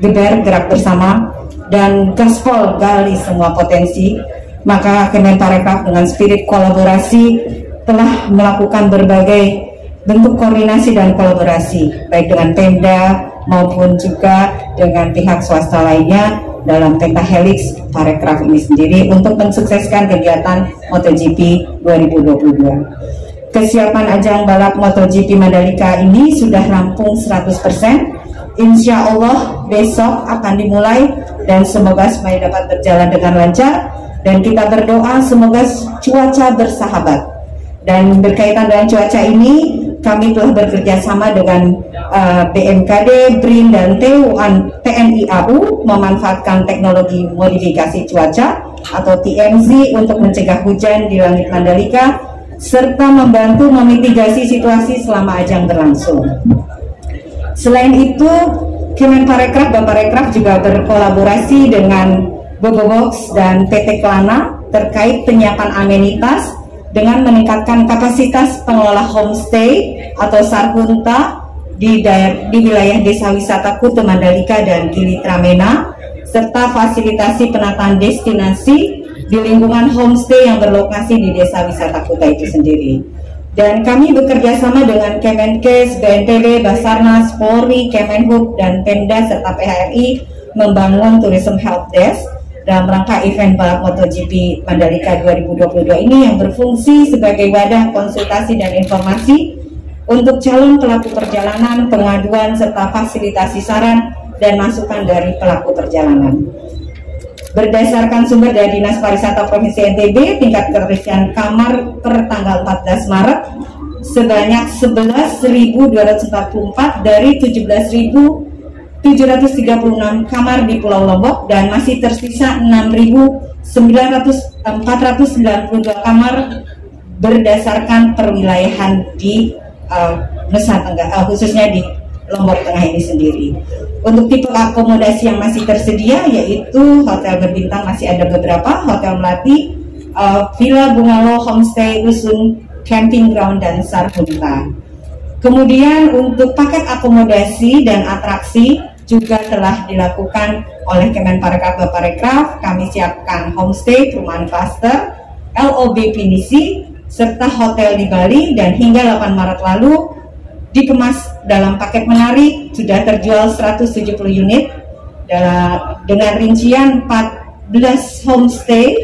Speaker 9: geber gerak bersama, dan gaspol gali semua potensi, maka Kemenparekraf dengan spirit kolaborasi telah melakukan berbagai bentuk koordinasi dan kolaborasi baik dengan Pemda maupun juga dengan pihak swasta lainnya dalam Pentahelix Parekraf ini sendiri untuk mensukseskan kegiatan MotoGP 2022. Kesiapan ajang balap MotoGP Mandalika ini sudah rampung 100%. Insya Allah besok akan dimulai dan semoga semuanya dapat berjalan dengan lancar. Dan kita berdoa semoga cuaca bersahabat. Dan berkaitan dengan cuaca ini, kami telah bekerja sama dengan BMKD, BRIN, dan TNI AU memanfaatkan teknologi modifikasi cuaca atau TMZ untuk mencegah hujan di langit Mandalika, serta membantu memitigasi situasi selama ajang berlangsung. Selain itu, Kemenparekraf Baparekraf juga berkolaborasi dengan Bobobox dan PT Kelana terkait penyiapan amenitas dengan meningkatkan kapasitas pengelola homestay atau sarpunta di wilayah Desa Wisata Kuta Mandalika dan Gili Tramena, serta fasilitasi penataan destinasi di lingkungan homestay yang berlokasi di Desa Wisata Kuta itu sendiri. Dan kami bekerja sama dengan Kemenkes, BNPB, Basarnas, Polri, Kemenhub, dan Pemda serta PHRI membangun Tourism Help Desk dalam rangka event balap MotoGP Mandalika 2022 ini yang berfungsi sebagai wadah konsultasi dan informasi untuk calon pelaku perjalanan, pengaduan, serta fasilitasi saran dan masukan dari pelaku perjalanan. Berdasarkan sumber dari Dinas Pariwisata Provinsi NTB, tingkat keterisian kamar per tanggal 14 Maret sebanyak 11.244 dari 17.736 kamar di Pulau Lombok, dan masih tersisa 6.492 kamar berdasarkan perwilayahan di Nusa Tenggara, khususnya di Lombok Tengah ini sendiri. Untuk tipe akomodasi yang masih tersedia yaitu hotel berbintang masih ada beberapa, hotel melati, villa bungalow, homestay, rusun, camping ground, dan sarpunta. Kemudian untuk paket akomodasi dan atraksi juga telah dilakukan oleh Kemenparekraf Baparekraf. Kami siapkan homestay, perumahan cluster, LOB Pinisi, serta hotel di Bali, dan hingga 8 Maret lalu dikemas dalam paket menarik sudah terjual 170 unit dengan rincian 14 homestay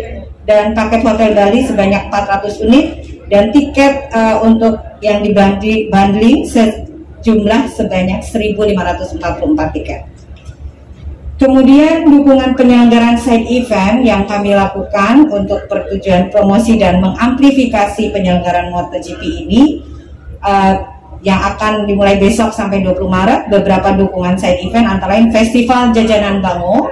Speaker 9: dan paket hotel Bali sebanyak 400 unit, dan tiket untuk yang dibundling sejumlah sebanyak 1.544 tiket. Kemudian dukungan penyelenggaraan side event yang kami lakukan untuk pertujuan promosi dan mengamplifikasi penyelenggaraan MotoGP ini yang akan dimulai besok sampai 20 Maret. Beberapa dukungan side event antara lain Festival Jajanan Bango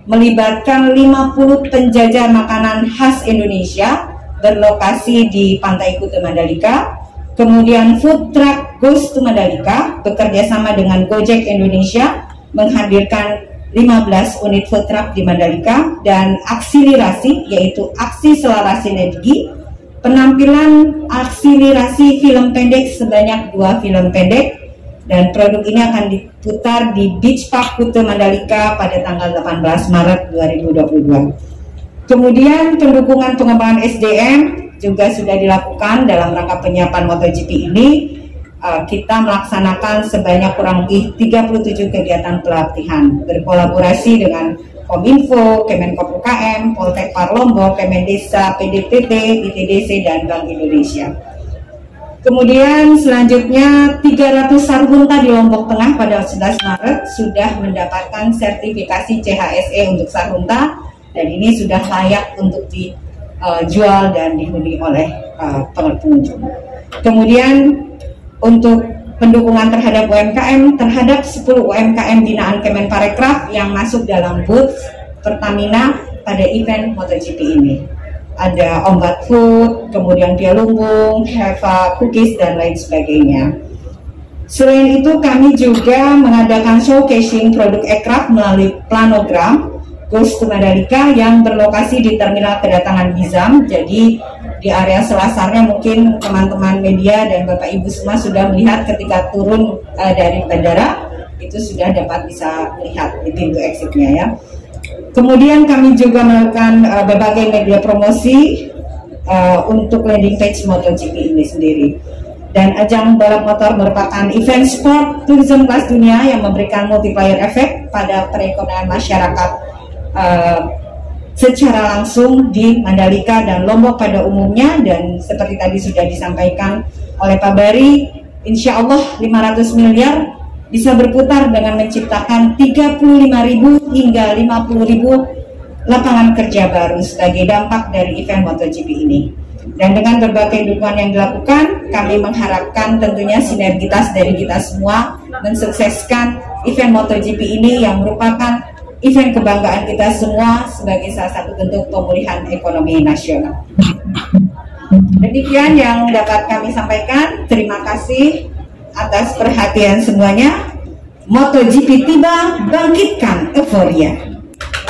Speaker 9: melibatkan 50 penjajah makanan khas Indonesia berlokasi di Pantai Kuta Mandalika. Kemudian Food Truck Goes to Mandalika bekerja sama dengan Gojek Indonesia menghadirkan 15 unit food truck di Mandalika, dan akselerasi yaitu aksi selaras sinergi, penampilan akselerasi film pendek sebanyak 2 film pendek, dan produk ini akan diputar di Beach Park Kuta Mandalika pada tanggal 18 Maret 2022. Kemudian pendukungan pengembangan SDM juga sudah dilakukan dalam rangka penyiapan MotoGP ini. Kita melaksanakan sebanyak kurang lebih 37 kegiatan pelatihan berkolaborasi dengan Kominfo, Kemenkop UKM, Poltek Par Lombok, Kemendesa, PDPT, ITDC, dan Bank Indonesia. Kemudian selanjutnya 300 sarunta di Lombok Tengah pada 11 Maret sudah mendapatkan sertifikasi CHSE untuk sarunta, dan ini sudah layak untuk dijual dan dihuni oleh pengunjung. Kemudian untuk pendukungan terhadap UMKM, terhadap 10 UMKM binaan Kemenparekraf yang masuk dalam booth Pertamina pada event MotoGP ini. Ada Ombat Food, kemudian Pia Lumbung, Heva Cookies, dan lain sebagainya. Selain itu, kami juga mengadakan showcasing produk Ekraf melalui planogram Goes to Mandalika yang berlokasi di terminal kedatangan Bizam. Jadi di area selasarnya mungkin teman-teman media dan Bapak Ibu semua sudah melihat ketika turun dari bandara, itu sudah dapat bisa melihat di pintu exitnya ya. Kemudian kami juga melakukan berbagai media promosi untuk landing page MotoGP ini sendiri. Dan ajang balap motor merupakan event sport tourism kelas dunia yang memberikan multiplier effect pada perekonomian masyarakat secara langsung di Mandalika dan Lombok pada umumnya. Dan seperti tadi sudah disampaikan oleh Pak Bari, insya Allah 500 miliar bisa berputar dengan menciptakan 35.000 hingga 50.000 lapangan kerja baru sebagai dampak dari event MotoGP ini. Dan dengan berbagai dukungan yang dilakukan, kami mengharapkan tentunya sinergitas dari kita semua mensukseskan event MotoGP ini yang merupakan event kebanggaan kita semua sebagai salah satu bentuk pemulihan ekonomi nasional. Demikian yang dapat kami sampaikan. Terima kasih atas perhatian semuanya. MotoGP tiba, bangkitkan euforia.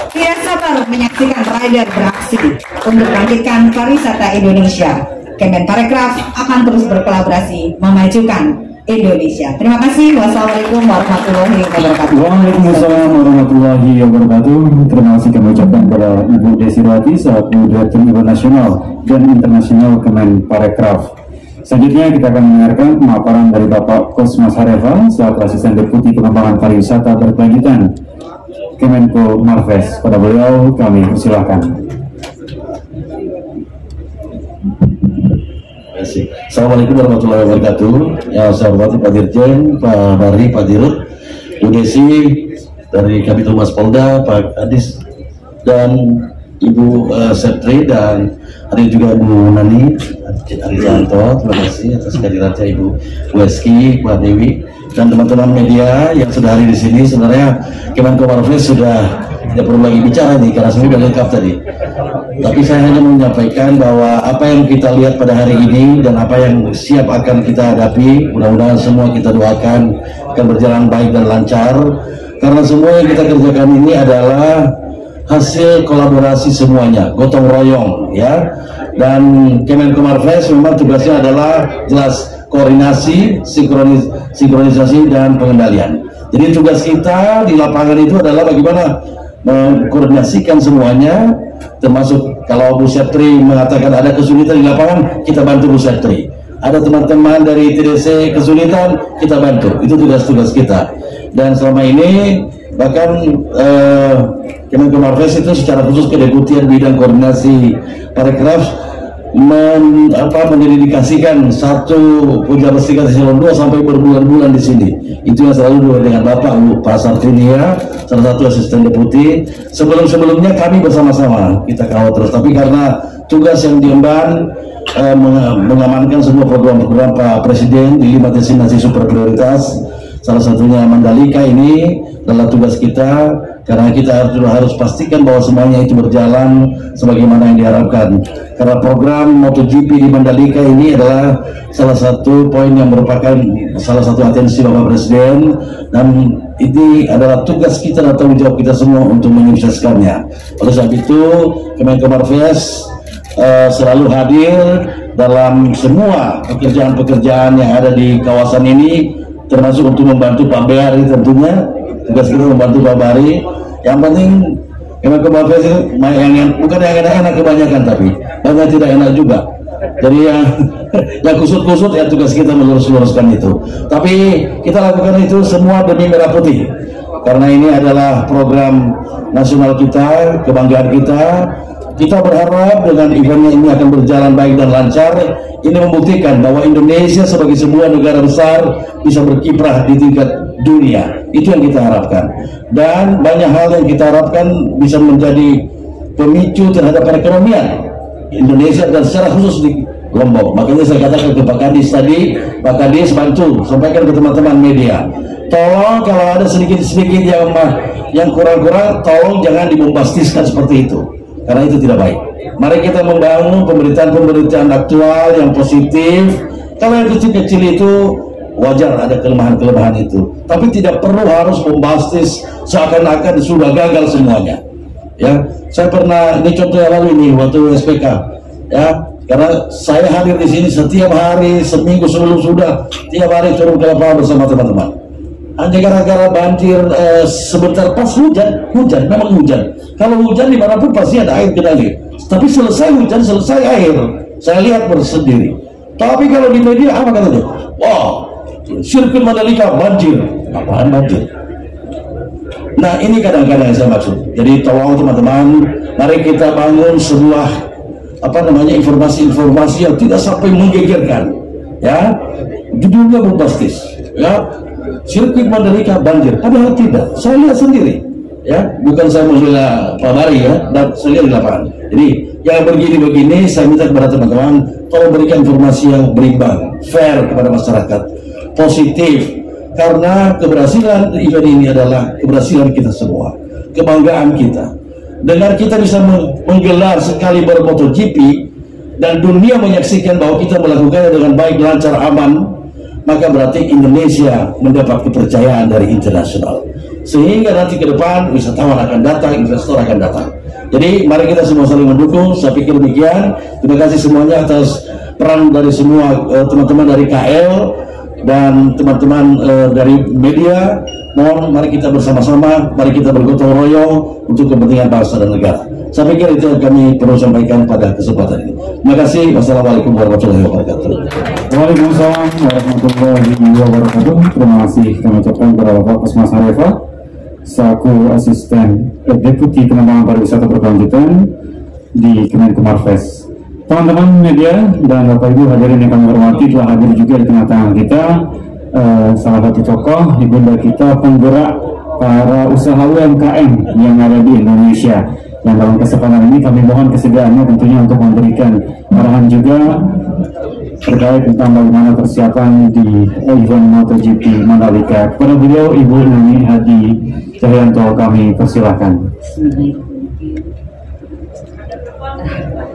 Speaker 9: Tidak sabar menyaksikan rider beraksi untuk bangkitkan pariwisata Indonesia. Kemenparekraf akan terus berkolaborasi memajukan Indonesia. Terima kasih. Wassalamualaikum warahmatullahi wabarakatuh.
Speaker 4: Waalaikumsalam warahmatullahi wabarakatuh. Terima kasih kami ucapkan kepada Ibu Desirwati selaku Direktur Event Nasional dan Internasional Kemenparekraf. Selanjutnya kita akan mendengarkan pemaparan dari Bapak Kosmas Hareva selaku Asisten Deputi Pengembangan Pariwisata Berkelanjutan Kemenko Marves. Pada beliau kami persilakan.
Speaker 10: Assalamualaikum warahmatullahi wabarakatuh. Yang saya hormati Pak Dirjen, Pak Bari, Pak Dirut, Bu Desi dari Kabid Humas Polda, Pak Adis, dan Ibu Septri, dan ada juga Bu Nani Arijanto. Terima kasih atas kehadirannya Ibu Weski, Pak Dewi, dan teman-teman media yang sudah hadir di sini. Sebenarnya Kemenko Marves sudah tidak perlu lagi bicara nih karena semua sudah lengkap tadi. Tapi saya hanya menyampaikan bahwa apa yang kita lihat pada hari ini dan apa yang siap akan kita hadapi, mudah-mudahan semua kita doakan akan berjalan baik dan lancar. Karena semua yang kita kerjakan ini adalah hasil kolaborasi semuanya, gotong royong ya. Dan Kemenko Marves memang tugasnya adalah jelas koordinasi, sinkronisasi dan pengendalian. Jadi tugas kita di lapangan itu adalah bagaimana mengkoordinasikan semuanya, termasuk kalau Bu Septri mengatakan ada kesulitan di lapangan, kita bantu Bu Septri. Ada teman-teman dari TDC kesulitan, kita bantu. Itu tugas-tugas kita. Dan selama ini bahkan Kemenko Marves itu secara khusus kedeputian bidang koordinasi Parekraf mendedikasikan satu puja bersihkan eselon 2 sampai berbulan-bulan di sini. Itu yang selalu dengan Bapak Pak Sartinia, salah satu asisten deputi. Sebelum-sebelumnya kami bersama-sama kita kawal terus, tapi karena tugas yang diemban mengamankan semua program-program Pak Presiden di 5 destinasi super prioritas, salah satunya Mandalika, ini adalah tugas kita, karena kita harus pastikan bahwa semuanya itu berjalan sebagaimana yang diharapkan. Karena program MotoGP di Mandalika ini adalah salah satu poin yang merupakan salah satu atensi Bapak Presiden, dan ini adalah tugas kita dan tanggung jawab kita semua untuk menyukseskannya. Oleh sebab itu Kemenko Marves selalu hadir dalam semua pekerjaan-pekerjaan yang ada di kawasan ini, termasuk untuk membantu Pak Bari. Tentunya tugas kita membantu Pak Bari. Yang penting Kemenko Marves itu yang bukan yang enak-enak kebanyakan, tapi banyak tidak enak juga. Jadi yang kusut-kusut ya tugas kita melurus-luruskan itu. Tapi kita lakukan itu semua demi merah putih, karena ini adalah program nasional kita, kebanggaan kita. Kita berharap dengan eventnya ini akan berjalan baik dan lancar. Ini membuktikan bahwa Indonesia sebagai sebuah negara besar bisa berkiprah di tingkat dunia. Itu yang kita harapkan. Dan banyak hal yang kita harapkan bisa menjadi pemicu terhadap perekonomian Indonesia dan secara khusus di Lombok. Makanya saya katakan ke Pak Kadis tadi, Pak Kadis bantu sampaikan ke teman-teman media. Tolong kalau ada sedikit-sedikit yang kurang-kurang, tolong jangan dibombastiskan seperti itu. Karena itu tidak baik. Mari kita membangun pemberitaan-pemberitaan aktual yang positif. Kalau yang kecil-kecil itu wajar ada kelemahan-kelemahan itu, tapi tidak perlu harus bombastis seakan-akan sudah gagal semuanya. Ya, saya pernah, ini contoh yang lalu ini waktu SPK, ya, karena saya hadir di sini setiap hari, seminggu sebelum sudah tiap hari turun ke lapangan bersama teman-teman. Hanya gara-gara banjir sebentar pas hujan, memang hujan. Kalau hujan dimanapun pasti ada air genangan. Tapi selesai hujan, selesai air. Saya lihat bersendiri. Tapi kalau di media apa katanya? Wah, sirkuit Mandalika banjir. Apaan banjir? Nah, ini kadang-kadang yang saya maksud. Jadi tolong teman-teman, mari kita bangun sebuah informasi-informasi yang tidak sampai menggegerkan. Ya, judulnya bombastis. Ya, sirkuit Mandalika banjir. Padahal tidak. Saya lihat sendiri. Ya, bukan saya membela Pak Bari ya, dan saya lihat di lapangan. Jadi yang begini-begini saya minta kepada teman-teman tolong berikan informasi yang berimbang, fair kepada masyarakat, positif, karena keberhasilan event ini adalah keberhasilan kita semua, kebanggaan kita. Dengan kita bisa menggelar sekali MotoGP dan dunia menyaksikan bahwa kita melakukannya dengan baik, lancar, aman, maka berarti Indonesia mendapat kepercayaan dari internasional. Sehingga nanti ke depan wisatawan akan datang, investor akan datang. Jadi mari kita semua saling mendukung. Saya pikir demikian. Terima kasih semuanya atas peran dari semua teman-teman dari KL dan teman-teman dari media. Mohon mari kita bersama-sama, mari kita bergotong royong untuk kepentingan bangsa dan negara. Saya pikir itu yang kami perlu sampaikan pada kesempatan ini. Terima kasih. Wassalamualaikum warahmatullahi wabarakatuh.
Speaker 4: Waalaikumsalam warahmatullahi wabarakatuh. Terima kasih kami ucapkan kepada Bapak Kusmas Harefa selaku asisten Deputi Pengembangan Pariwisata Berkelanjutan di Kemenkomarves. Teman-teman media dan Bapak Ibu hadirin yang kami hormati, telah hadir juga di tengah-tengah kita salah satu tokoh ibunda kita, penggerak para usaha UMKM yang ada di Indonesia. Yang dalam kesempatan ini kami mohon kesediaannya tentunya untuk memberikan arahan juga terkait tentang bagaimana persiapan di event MotoGP Mandalika. Kepada beliau Ibu Nani Hadi Cahyanto kami persilahkan.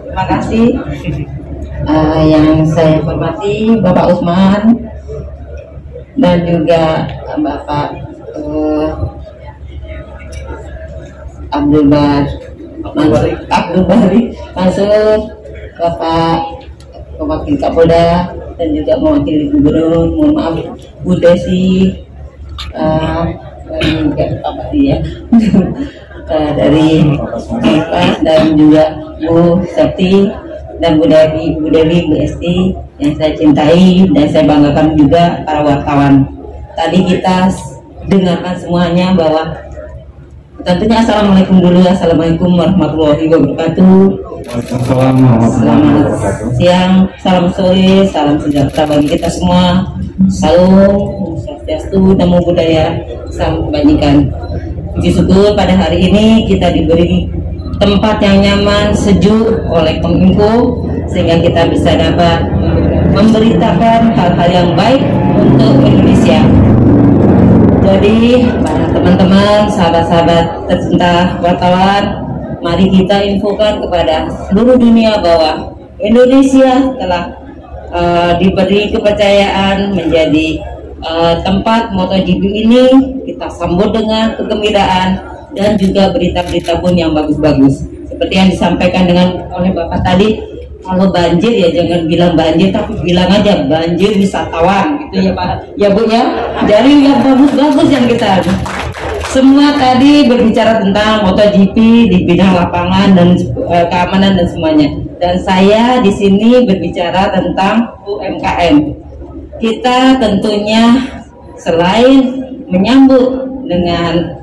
Speaker 9: Terima kasih. Yang saya hormati Bapak Usman dan juga Bapak Abdul Bari Mansur, Bapak Wakil Kapolda dan juga mewakili Gubernur, mohon maaf Bu Desi dan juga Pak ya dari Pak dan juga Bu Septi dan Bu Dewi, Bu Esti yang saya cintai dan saya banggakan juga para wartawan. Tadi kita dengarkan semuanya bahwa tentunya assalamualaikum dulu. Assalamualaikum warahmatullahi wabarakatuh. Selamat siang, salam sore, salam sejahtera bagi kita semua. Salam swastiastu, namo buddhaya, salam kebajikan. Puji syukur pada hari ini kita diberi tempat yang nyaman, sejuk oleh Kominfo sehingga kita bisa dapat memberitakan hal-hal yang baik untuk Indonesia. Jadi para teman-teman, sahabat-sahabat tercinta wartawan, mari kita infokan kepada seluruh dunia bahwa Indonesia telah diberi kepercayaan menjadi tempat MotoGP ini. Kita sambut dengan kegembiraan dan juga berita-berita pun yang bagus-bagus. Seperti yang disampaikan oleh Bapak tadi, kalau banjir ya jangan bilang banjir, tapi bilang aja banjir wisatawan gitu ya Pak, ya Bu ya. Jadi yang bagus-bagus yang kita semua tadi berbicara tentang MotoGP di bidang lapangan dan keamanan dan semuanya. Dan saya di sini berbicara tentang UMKM. Kita tentunya selain menyambut dengan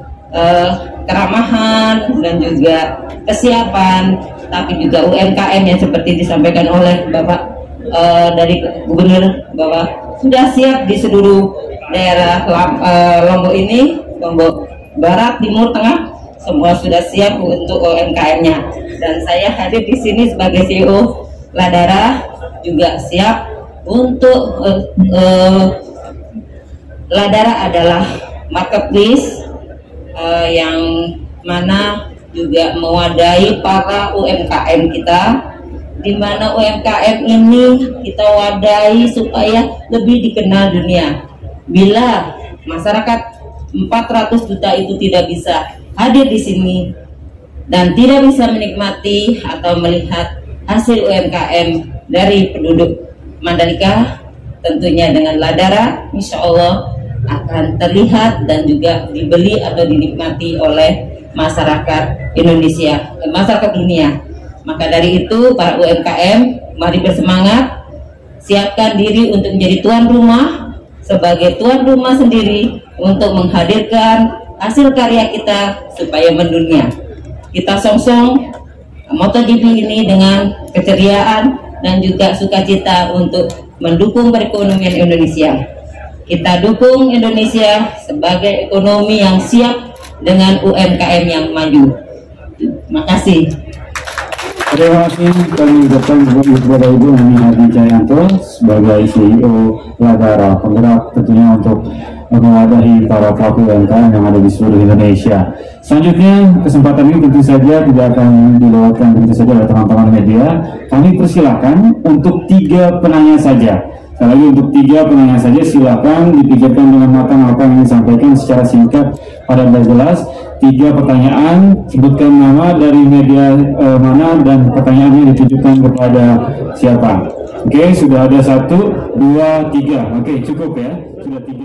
Speaker 9: keramahan dan juga kesiapan,
Speaker 11: tapi juga UMKM yang seperti disampaikan oleh Bapak dari Gubernur bahwa sudah siap di seluruh daerah Lombok ini, Lombok Barat, Timur, Tengah, semua sudah siap untuk UMKM-nya. Dan saya hadir di sini sebagai CEO Ladara juga siap untuk Ladara adalah marketplace yang mana juga mewadahi para UMKM kita, di mana UMKM ini kita wadahi supaya lebih dikenal dunia. Bila masyarakat 400 juta itu tidak bisa hadir di sini dan tidak bisa menikmati atau melihat hasil UMKM dari penduduk Mandalika, tentunya dengan Ladara insya Allah akan terlihat dan juga dibeli atau dinikmati oleh masyarakat Indonesia, masyarakat dunia. Maka dari itu para UMKM mari bersemangat, siapkan diri untuk menjadi tuan rumah, sebagai tuan rumah sendiri untuk menghadirkan hasil karya kita supaya mendunia. Kita songsong MotoGP ini dengan keceriaan dan juga sukacita untuk mendukung perekonomian Indonesia. Kita dukung Indonesia sebagai ekonomi yang siap dengan UMKM yang maju. Terima kasih.
Speaker 4: Terima kasih kami ucapkan kepada Ibu Hani Hadi Jayanto sebagai CEO Ladara, penggerak tentunya untuk mewadahi para pelaku UMKM yang ada di seluruh Indonesia. Selanjutnya kesempatan ini tentu saja tidak akan dilewatkan begitu saja oleh teman-teman media. Kami persilakan untuk 3 penanya saja. Sekali lagi untuk 3 penanya saja, silakan dipikirkan dengan matang apa yang disampaikan secara singkat pada jelas. 3 pertanyaan, sebutkan nama dari media mana dan pertanyaannya ditujukan kepada siapa. Oke, sudah ada 1, 2, 3. Oke, cukup ya, sudah 3.